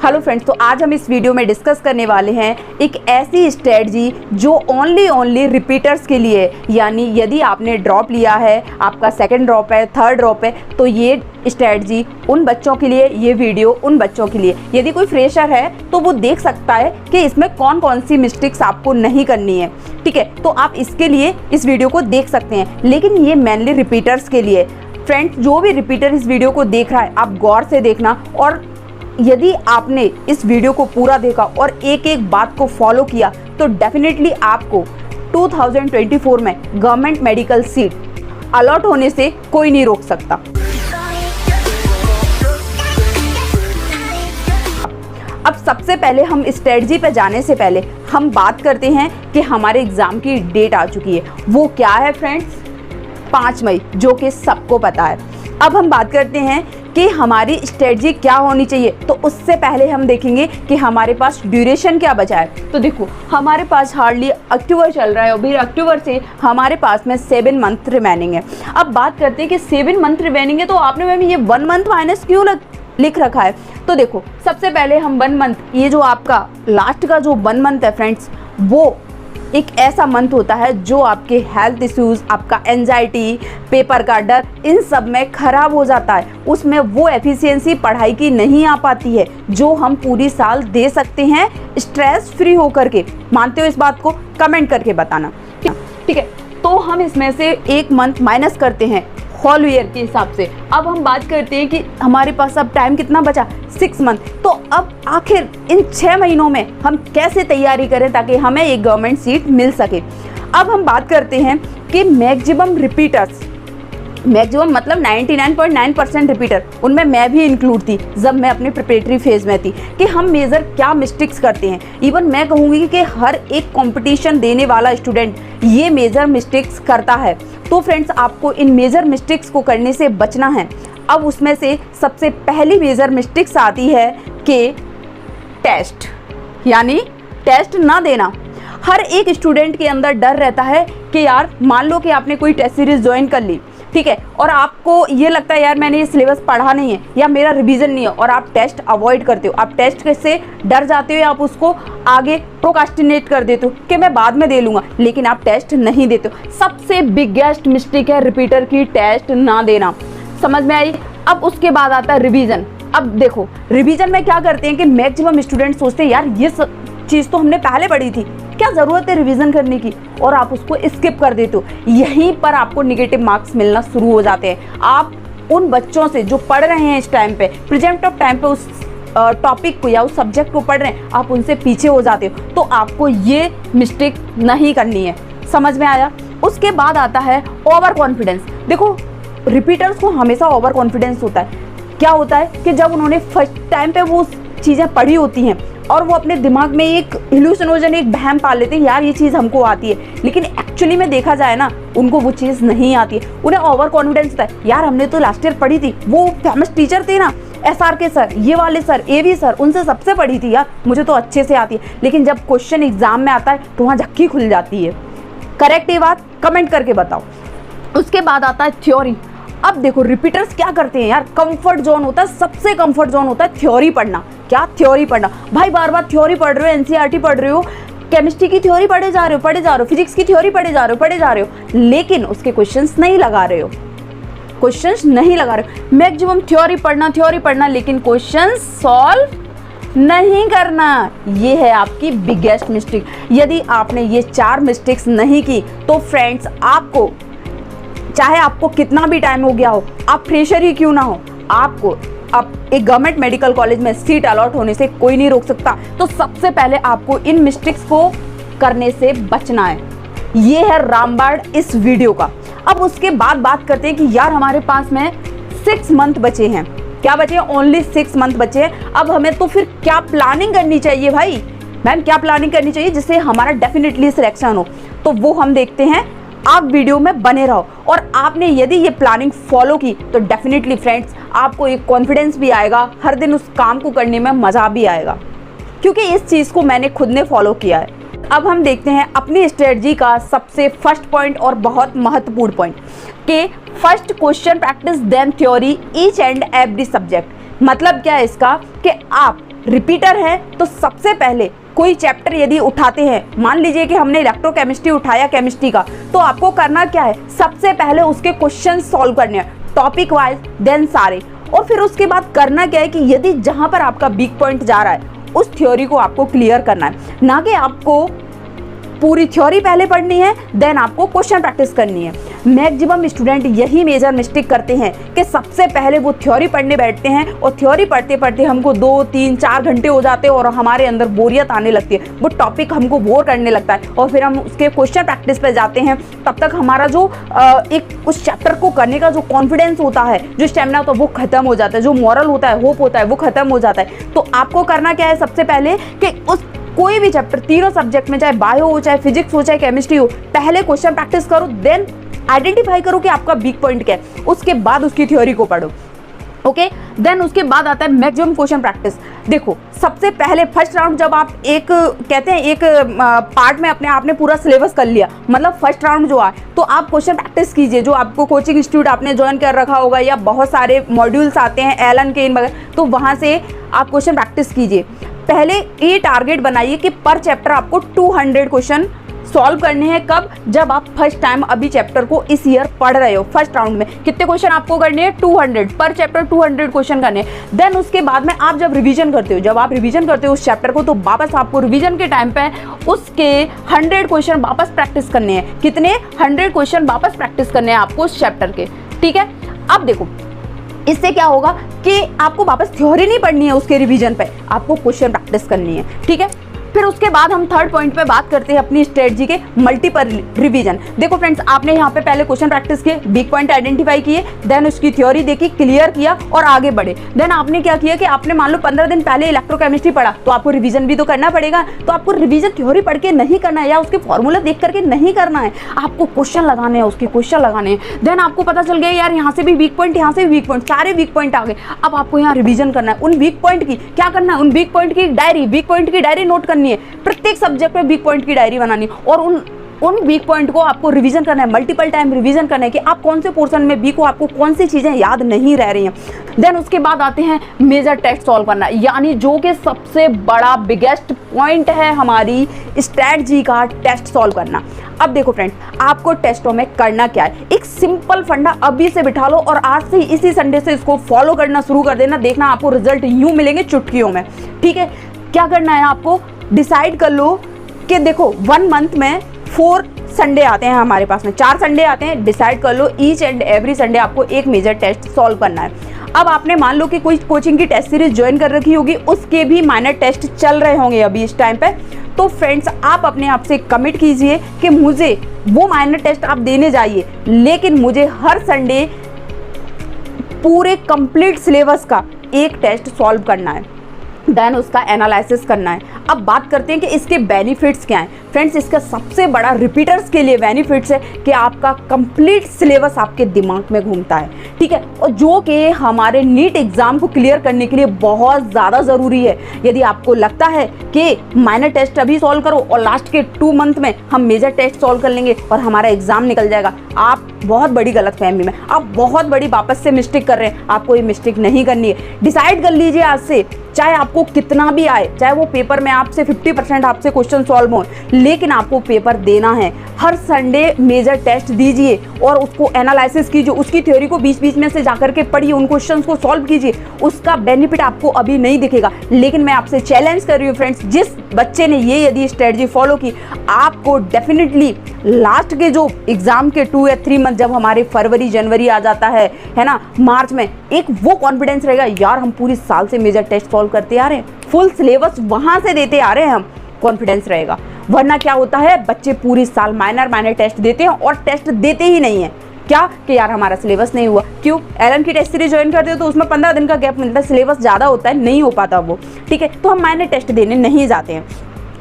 Hello friends, तो आज हम इस वीडियो में डिस्कस करने वाले हैं एक ऐसी स्ट्रेटजी जो ओनली रिपीटर्स के लिए, यानी यदि आपने ड्रॉप लिया है, आपका सेकंड ड्रॉप है, थर्ड ड्रॉप है, तो ये स्ट्रेटजी उन बच्चों के लिए, ये वीडियो उन बच्चों के लिए। यदि कोई फ्रेशर है तो वो देख सकता है कि इसमें कौन कौन सी मिस्टेक्स आपको नहीं करनी है। ठीक है, तो आप इसके लिए इस वीडियो को देख सकते हैं, लेकिन ये मेनली रिपीटर्स के लिए। फ्रेंड्स, जो भी रिपीटर इस वीडियो को देख रहा है, आप गौर से देखना, और यदि आपने इस वीडियो को पूरा देखा और एक एक बात को फॉलो किया तो डेफिनेटली आपको 2024 में गवर्नमेंट मेडिकल सीट अलॉट होने से कोई नहीं रोक सकता। अब सबसे पहले हम स्ट्रेटजी पे जाने से पहले हम बात करते हैं कि हमारे एग्ज़ाम की डेट आ चुकी है। वो क्या है फ्रेंड्स? 5 मई, जो कि सबको पता है। अब हम बात करते हैं कि हमारी स्ट्रेटजी क्या होनी चाहिए। तो उससे पहले हम देखेंगे कि हमारे पास ड्यूरेशन क्या बचा है। तो देखो, हमारे पास हार्डली अक्टूबर चल रहा है, अभी अक्टूबर से हमारे पास में 7 मंथ रिमेनिंग है। अब बात करते हैं कि 7 मंथ रिमेनिंग है, तो आपने मैम ये 1 मंथ माइनस क्यों लिख रखा है? तो देखो, सबसे पहले हम 1 मंथ, ये जो आपका लास्ट का जो 1 मंथ है फ्रेंड्स, वो एक ऐसा मंथ होता है जो आपके हेल्थ इश्यूज़, आपका एंजाइटी, पेपर का डर, इन सब में ख़राब हो जाता है। उसमें वो एफिशिएंसी पढ़ाई की नहीं आ पाती है जो हम पूरी साल दे सकते हैं स्ट्रेस फ्री होकर के। मानते हो इस बात को? कमेंट करके बताना। ठीक है, तो हम इसमें से 1 मंथ माइनस करते हैं होल ईयर के हिसाब से। अब हम बात करते हैं कि हमारे पास अब टाइम कितना बचा? 6 मंथ। तो अब आखिर इन 6 महीनों में हम कैसे तैयारी करें ताकि हमें एक गवर्नमेंट सीट मिल सके। अब हम बात करते हैं कि मैक्सिमम रिपीटर्स, मैक्सिमम मतलब 99.9% रिपीटर, उनमें मैं भी इंक्लूड थी जब मैं अपने प्रिपरेटरी फेज़ में थी, कि हम मेजर क्या मिस्टेक्स करते हैं। इवन मैं कहूँगी कि हर एक कंपटीशन देने वाला स्टूडेंट ये मेजर मिस्टेक्स करता है। तो फ्रेंड्स, आपको इन मेजर मिस्टेक्स को करने से बचना है। अब उसमें से सबसे पहली मेजर मिस्टेक्स आती है कि टेस्ट, यानी टेस्ट ना देना। हर एक स्टूडेंट के अंदर डर रहता है कि यार मान लो कि आपने कोई टेस्ट सीरीज ज्वाइन कर ली, ठीक है, और आपको ये लगता है यार मैंने ये सिलेबस पढ़ा नहीं है या मेरा रिवीजन नहीं है, और आप टेस्ट अवॉइड करते हो, आप टेस्ट से डर जाते हो, या आप उसको आगे प्रोकास्टिनेट कर देते हो कि मैं बाद में दे लूँगा, लेकिन आप टेस्ट नहीं देते हो। सबसे बिगेस्ट मिस्टेक है रिपीटर की टेस्ट ना देना। समझ में आई? अब उसके बाद आता है रिवीजन। अब देखो, रिवीजन में क्या करते हैं कि मैक्सिमम स्टूडेंट सोचते हैं यार ये चीज़ तो हमने पहले पढ़ी थी, क्या ज़रूरत है रिवीजन करने की, और आप उसको स्किप कर देते हो। यहीं पर आपको नेगेटिव मार्क्स मिलना शुरू हो जाते हैं। आप उन बच्चों से जो पढ़ रहे हैं इस टाइम पे, प्रेजेंट ऑफ टाइम पे उस टॉपिक को या उस सब्जेक्ट को पढ़ रहे हैं, आप उनसे पीछे हो जाते हो। तो आपको ये मिस्टेक नहीं करनी है। समझ में आया? उसके बाद आता है ओवर कॉन्फिडेंस। देखो, रिपीटर्स को हमेशा ओवर कॉन्फिडेंस होता है। क्या होता है कि जब उन्होंने फर्स्ट टाइम पे वो चीज़ें पढ़ी होती हैं और वो अपने दिमाग में एक इल्यूशनोजन, एक वहम पाल लेते हैं यार ये चीज़ हमको आती है, लेकिन एक्चुअली में देखा जाए ना, उनको वो चीज़ नहीं आती है। उन्हें ओवर कॉन्फिडेंस होता है, यार हमने तो लास्ट ईयर पढ़ी थी, वो फेमस टीचर थे ना, SRK सर, ये वाले सर, AV सर, उनसे सबसे पढ़ी थी यार, मुझे तो अच्छे से आती है। लेकिन जब क्वेश्चन एग्जाम में आता है तो वहाँ झक्की खुल जाती है। करेक्ट ये बात? कमेंट करके बताओ। उसके बाद आता है थ्योरी। अब देखो, रिपीटर्स क्या करते हैं यार, कंफर्ट जोन होता है, सबसे कंफर्ट जोन होता है थ्योरी पढ़ना। क्या थ्योरी पढ़ना? भाई बार बार थ्योरी पढ़ रहे हो, NCERT पढ़ रहे हो, केमिस्ट्री की थ्योरी पढ़े जा रहे हो, फिजिक्स की थ्योरी पढ़े जा रहे हो, लेकिन उसके क्वेश्चंस नहीं लगा रहे हो। मैक्सिमम थ्योरी पढ़ना, लेकिन क्वेश्चन सॉल्व नहीं करना। ये है आपकी बिगेस्ट मिस्टेक। यदि आपने ये 4 मिस्टेक्स नहीं की तो फ्रेंड्स, आपको चाहे आपको कितना भी टाइम हो गया हो, आप फ्रेशर ही क्यों ना हो, आपको अब एक गवर्नमेंट मेडिकल कॉलेज में सीट अलॉट होने से कोई नहीं रोक सकता। तो सबसे पहले आपको इन मिस्टेक्स को करने से बचना है। ये है रामबाण इस वीडियो का। अब उसके बाद बात करते हैं कि यार हमारे पास में 6 मंथ बचे हैं। क्या बचे हैं? ओनली 6 मंथ बचे हैं। अब हमें तो फिर क्या प्लानिंग करनी चाहिए भाई? मैम क्या प्लानिंग करनी चाहिए जिससे हमारा डेफिनेटली सिलेक्शन हो? तो वो हम देखते हैं। आप वीडियो में बने रहो, और आपने यदि ये प्लानिंग फॉलो की तो डेफिनेटली फ्रेंड्स आपको एक कॉन्फिडेंस भी आएगा, हर दिन उस काम को करने में मज़ा भी आएगा, क्योंकि इस चीज़ को मैंने खुद ने फॉलो किया है। अब हम देखते हैं अपनी स्ट्रेटजी का सबसे फर्स्ट पॉइंट और बहुत महत्वपूर्ण पॉइंट कि first question practice then theory each and every subject. मतलब क्या है इसका कि आप रिपीटर हैं तो सबसे पहले कोई चैप्टर यदि उठाते हैं, मान लीजिए कि हमने इलेक्ट्रोकेमिस्ट्री उठाया केमिस्ट्री का, तो आपको करना क्या है, सबसे पहले उसके क्वेश्चन सॉल्व करने हैं टॉपिक वाइज, देन सारे, और फिर उसके बाद करना क्या है कि यदि जहां पर आपका वीक पॉइंट जा रहा है उस थ्योरी को आपको क्लियर करना है, ना कि आपको पूरी थ्योरी पहले पढ़नी है देन आपको क्वेश्चन प्रैक्टिस करनी है। मैक्सिमम स्टूडेंट यही मेजर मिस्टेक करते हैं कि सबसे पहले वो थ्योरी पढ़ने बैठते हैं और थ्योरी पढ़ते पढ़ते हमको 2, 3, 4 घंटे हो जाते हैं और हमारे अंदर बोरियत आने लगती है, वो टॉपिक हमको बोर करने लगता है और फिर हम उसके क्वेश्चन प्रैक्टिस पे जाते हैं। तब तक हमारा जो एक उस चैप्टर को करने का जो कॉन्फिडेंस होता है, जो स्टेमिना होता है वो खत्म हो जाता है, जो मॉरल होता है, होप होता है, वो खत्म हो जाता है। तो आपको करना क्या है, सबसे पहले कि उस कोई भी चैप्टर, तीनों सब्जेक्ट में, चाहे बायो हो, चाहे फिजिक्स हो, चाहे केमिस्ट्री हो, पहले क्वेश्चन प्रैक्टिस करो, देन आइडेंटिफाई करो कि आपका वीक पॉइंट क्या है, उसके बाद उसकी थ्योरी को पढ़ो। ओके, देन उसके बाद आता है मैक्सिमम क्वेश्चन प्रैक्टिस। देखो, सबसे पहले फर्स्ट राउंड जब आप एक कहते हैं एक पार्ट में अपने आपने पूरा सिलेबस कर लिया, मतलब फर्स्ट राउंड जो आए, तो आप क्वेश्चन प्रैक्टिस कीजिए। जो आपको कोचिंग इंस्टीट्यूट आपने ज्वाइन कर रखा होगा या बहुत सारे मॉड्यूल्स आते हैं एलन के इन वगैरह, तो वहाँ से आप क्वेश्चन प्रैक्टिस कीजिए। पहले ये टारगेट बनाइए कि पर चैप्टर आपको 200 क्वेश्चन सॉल्व करने हैं। कब? जब आप फर्स्ट टाइम अभी चैप्टर को इस ईयर पढ़ रहे हो। फर्स्ट राउंड में कितने क्वेश्चन आपको करने हैं? 200 पर चैप्टर, 200 क्वेश्चन करने हैं। देन उसके बाद में आप जब रिवीजन करते हो, उस चैप्टर को, तो वापस आपको रिवीजन के टाइम पे उसके 100 क्वेश्चन वापस प्रैक्टिस करने हैं। कितने? 100 क्वेश्चन वापस प्रैक्टिस करने हैं आपको उस चैप्टर के। ठीक है, अब देखो इससे क्या होगा कि आपको वापस थ्योरी नहीं पढ़नी है उसके रिवीजन पे, आपको क्वेश्चन प्रैक्टिस करनी है। ठीक है, फिर उसके बाद हम थर्ड पॉइंट पे बात करते हैं अपनी स्ट्रेटजी के मल्टीपल रिवीजन। देखो फ्रेंड्स, आपने यहाँ पे पहले क्वेश्चन प्रैक्टिस किए, वीक पॉइंट आइडेंटिफाई किए, देन उसकी थ्योरी देखी, क्लियर किया और आगे बढ़े। देन आपने क्या किया कि आपने मान लो 15 दिन पहले इलेक्ट्रोकेमिस्ट्री पढ़ा, तो आपको रिवीजन भी तो करना पड़ेगा। तो आपको रिवीजन थ्योरी पढ़ के नहीं करना है या उसके फॉर्मूला देख करके नहीं करना है, आपको क्वेश्चन लगाने हैं, उसके क्वेश्चन लगाने हैं। देन आपको पता चल गया यार यहाँ से भी वीक पॉइंट, यहाँ से भी वीक पॉइंट, सारे वीक पॉइंट आ गए। अब आपको यहाँ रिवीजन करना है। उन वीक पॉइंट की क्या करना है? उन वीक पॉइंट की डायरी, वीक पॉइंट की डायरी नोट करनी है। प्रत्येक सब्जेक्ट में वीक पॉइंट की डायरी बनानी और उन वीक पॉइंट को आपको रिवीजन करना है, मल्टीपल टाइम रिवीजन करना है कि आप कौन से पोर्शन में वीक हो, आपको कौन सी चीजें याद नहीं रह रही हैं। देन उसके बाद आते हैं मेजर टेस्ट सॉल्व करना, यानी जो कि सबसे बड़ा बिगेस्ट पॉइंट है हमारी स्ट्रैटेजी का, टेस्ट सॉल्व करना। अब देखो फ्रेंड्स, आपको टेस्टों में करना क्या है, एक सिंपल फंडा अभी से बिठा लो और आज से इसी संडे से इसको फॉलो करना शुरू कर देना। देखना आपको रिजल्ट यूं मिलेंगे चुटकियों में। ठीक है, क्या करना है आपको? डिसाइड कर लो कि देखो 1 मंथ में 4 संडे आते हैं हमारे पास में, 4 संडे आते हैं। डिसाइड कर लो ईच एंड एवरी संडे आपको एक मेजर टेस्ट सॉल्व करना है। अब आपने मान लो कि कोई कोचिंग की टेस्ट सीरीज ज्वाइन कर रखी होगी, उसके भी माइनर टेस्ट चल रहे होंगे अभी इस टाइम पे। तो फ्रेंड्स, आप अपने आप से कमिट कीजिए कि मुझे वो माइनर टेस्ट आप देने जाइए, लेकिन मुझे हर संडे पूरे कंप्लीट सिलेबस का एक टेस्ट सॉल्व करना है, देन उसका एनालिसिस करना है। अब बात करते हैं कि इसके बेनिफिट्स क्या हैं। फ्रेंड्स, इसका सबसे बड़ा रिपीटर्स के लिए बेनिफिट्स है कि आपका कंप्लीट सिलेबस आपके दिमाग में घूमता है। ठीक है, और जो कि हमारे नीट एग्जाम को क्लियर करने के लिए बहुत ज़्यादा ज़रूरी है। यदि आपको लगता है कि माइनर टेस्ट अभी सॉल्व करो और लास्ट के 2 मंथ में हम मेजर टेस्ट सॉल्व कर लेंगे और हमारा एग्जाम निकल जाएगा, आप बहुत बड़ी गलतफहमी में, आप बहुत बड़ी वापस से मिस्टेक कर रहे हैं। आपको ये मिस्टेक नहीं करनी है। डिसाइड कर लीजिए आज से, चाहे आपको कितना भी आए, चाहे वो पेपर में आपसे 50% आपसे क्वेश्चन सॉल्व हो, लेकिन आपको पेपर देना है। हर संडे मेजर टेस्ट दीजिए और उसको एनालिसिस कीजिए, उसकी थ्योरी को बीच बीच में से जाकर के पढ़िए, उन क्वेश्चंस को सॉल्व कीजिए। उसका बेनिफिट आपको अभी नहीं दिखेगा, लेकिन मैं आपसे चैलेंज कर रही हूँ फ्रेंड्स, जिस बच्चे ने ये यदि स्ट्रेटजी फॉलो की, आपको डेफिनेटली लास्ट के जो एग्जाम के 2 या 3 मंथ, जब हमारे फरवरी जनवरी आ जाता है ना, मार्च में, एक वो कॉन्फिडेंस रहेगा, यार हम पूरी साल से मेजर टेस्ट सॉल्व करते आ रहे हैं, फुल सिलेबस वहां से देते आ रहे हैं, हम कॉन्फिडेंस रहेगा। वरना क्या होता है, बच्चे पूरी साल माइनर टेस्ट देते हैं और टेस्ट देते ही नहीं है। क्या कि यार हमारा सिलेबस नहीं हुआ। क्यों? एलन की टेस्ट सीरीज ज्वाइन करते हो तो उसमें 15 दिन का गैप मिलता है, सिलेबस ज़्यादा होता है, नहीं हो पाता वो। ठीक है, तो हम माइनर टेस्ट देने नहीं जाते हैं।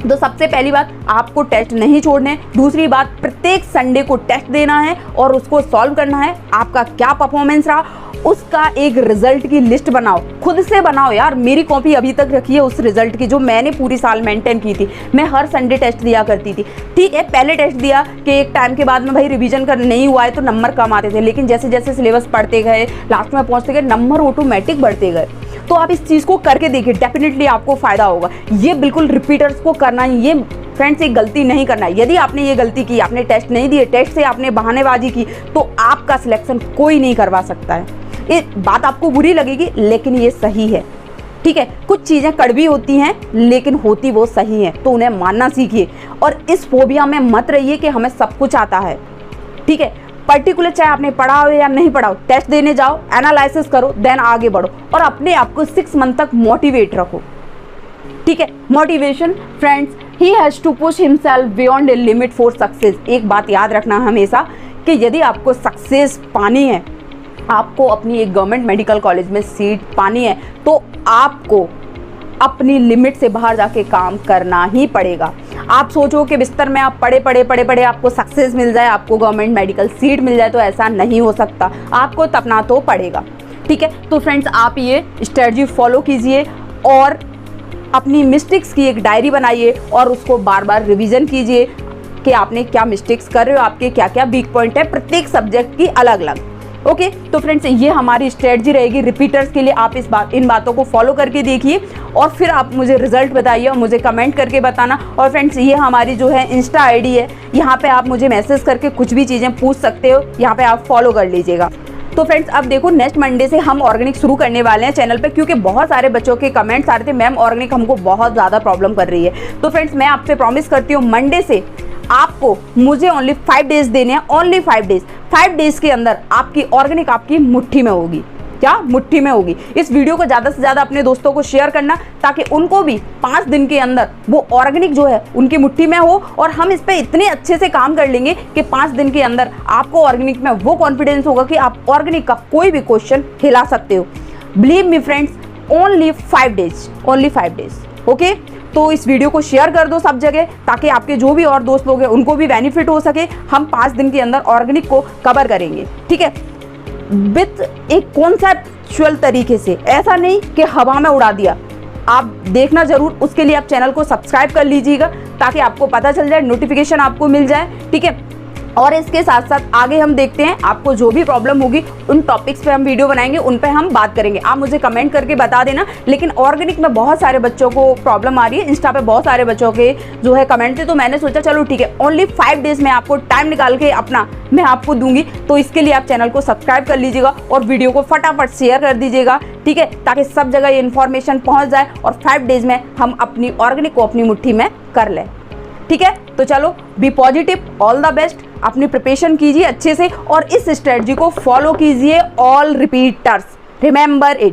तो सबसे पहली बात, आपको टेस्ट नहीं छोड़ने। दूसरी बात, प्रत्येक संडे को टेस्ट देना है और उसको सॉल्व करना है। आपका क्या परफॉर्मेंस रहा उसका एक रिजल्ट की लिस्ट बनाओ, खुद से बनाओ यार। मेरी कॉपी अभी तक रखी है उस रिजल्ट की जो मैंने पूरी साल मेंटेन की थी। मैं हर संडे टेस्ट दिया करती थी, ठीक है। पहले टेस्ट दिया कि एक टाइम के बाद में भाई रिवीजन कर नहीं हुआ है तो नंबर कम आते थे, लेकिन जैसे जैसे सिलेबस पढ़ते गए, लास्ट में पहुंचते गए, नंबर ऑटोमेटिक बढ़ते गए। तो आप इस चीज़ को करके देखिए, डेफिनेटली आपको फायदा होगा। ये बिल्कुल रिपीटर्स को करना ही, ये फ्रेंड्स एक गलती नहीं करना है। यदि आपने ये गलती की, आपने टेस्ट नहीं दिए, टेस्ट से आपने बहानेबाजी की, तो आपका सिलेक्शन कोई नहीं करवा सकता है। ये बात आपको बुरी लगेगी लेकिन ये सही है, ठीक है। कुछ चीज़ें कड़वी होती हैं लेकिन होती वो सही हैं, तो उन्हें मानना सीखिए और इस फोबिया में मत रहिए कि हमें सब कुछ आता है, ठीक है। पर्टिकुलर चाहे आपने पढ़ा हो या नहीं पढ़ा हो, टेस्ट देने जाओ, एनालिसिस करो, देन आगे बढ़ो और अपने आप को 6 मंथ तक मोटिवेट रखो, ठीक है। Motivation friends, he has to push himself beyond a limit for success. एक बात याद रखना हमेशा कि यदि आपको सक्सेस पानी है, आपको अपनी एक गवर्नमेंट मेडिकल कॉलेज में सीट पानी है, तो आपको अपनी लिमिट से बाहर जाके काम करना ही पड़ेगा। आप सोचो कि बिस्तर में आप पढ़े आपको सक्सेस मिल जाए, आपको गवर्नमेंट मेडिकल सीट मिल जाए, तो ऐसा नहीं हो सकता। आपको तपना तो पड़ेगा, ठीक है। तो फ्रेंड्स, आप ये स्ट्रेटजी फॉलो कीजिए और अपनी मिस्टेक्स की एक डायरी बनाइए और उसको बार बार रिवीजन कीजिए कि आपने क्या मिस्टेक्स कर रहे हो, आपके क्या क्या वीक पॉइंट है, प्रत्येक सब्जेक्ट की अलग अलग। ओके, तो फ्रेंड्स, ये हमारी स्ट्रेटजी रहेगी रिपीटर्स के लिए। आप इन बातों को फॉलो करके देखिए और फिर आप मुझे रिजल्ट बताइए और मुझे कमेंट करके बताना। और फ्रेंड्स, ये हमारी जो है इंस्टा आईडी है, यहाँ पे आप मुझे मैसेज करके कुछ भी चीज़ें पूछ सकते हो, यहाँ पे आप फॉलो कर लीजिएगा। तो फ्रेंड्स, अब देखो नेक्स्ट मंडे से हम ऑर्गेनिक शुरू करने वाले हैं चैनल पे, क्योंकि बहुत सारे बच्चों के कमेंट्स आ रहे थे, मैम ऑर्गेनिक हमको बहुत ज़्यादा प्रॉब्लम कर रही है। तो फ्रेंड्स, मैं आपसे प्रॉमिस करती हूँ मंडे से आपको मुझे ओनली 5 डेज देने हैं, ओनली 5 डेज। 5 डेज के अंदर आपकी ऑर्गेनिक आपकी मुट्ठी में होगी। क्या? मुट्ठी में होगी। इस वीडियो को ज़्यादा से ज़्यादा अपने दोस्तों को शेयर करना ताकि उनको भी 5 दिन के अंदर वो ऑर्गेनिक जो है उनकी मुट्ठी में हो और हम इस पे इतने अच्छे से काम कर लेंगे कि 5 दिन के अंदर आपको ऑर्गेनिक में वो कॉन्फिडेंस होगा कि आप ऑर्गेनिक का कोई भी क्वेश्चन हिला सकते हो। Believe me friends, only 5 days, only 5 days. Okay, तो इस वीडियो को शेयर कर दो सब जगह ताकि आपके जो भी और दोस्त लोग हैं उनको भी बेनिफिट हो सके। हम 5 दिन के अंदर ऑर्गेनिक को कवर करेंगे, ठीक है, विथ एक कॉन्सेप्चुअल तरीके से, ऐसा नहीं कि हवा में उड़ा दिया। आप देखना जरूर, उसके लिए आप चैनल को सब्सक्राइब कर लीजिएगा ताकि आपको पता चल जाए, नोटिफिकेशन आपको मिल जाए, ठीक है। और इसके साथ साथ आगे हम देखते हैं, आपको जो भी प्रॉब्लम होगी उन टॉपिक्स पे हम वीडियो बनाएंगे, उन पे हम बात करेंगे। आप मुझे कमेंट करके बता देना। लेकिन ऑर्गेनिक में बहुत सारे बच्चों को प्रॉब्लम आ रही है, इंस्टा पे बहुत सारे बच्चों के जो है कमेंट थे, तो मैंने सोचा चलो ठीक है, ओनली 5 डेज में आपको टाइम निकाल के अपना मैं आपको दूंगी। तो इसके लिए आप चैनल को सब्सक्राइब कर लीजिएगा और वीडियो को फटाफट शेयर कर दीजिएगा, ठीक है, ताकि सब जगह ये इन्फॉर्मेशन पहुँच जाए और 5 डेज में हम अपनी ऑर्गेनिक को अपनी मुट्ठी में कर लें, ठीक है। तो चलो, be positive, all the best, अपनी प्रिपरेशन कीजिए अच्छे से और इस स्ट्रेटजी को फॉलो कीजिए। All repeaters, remember it.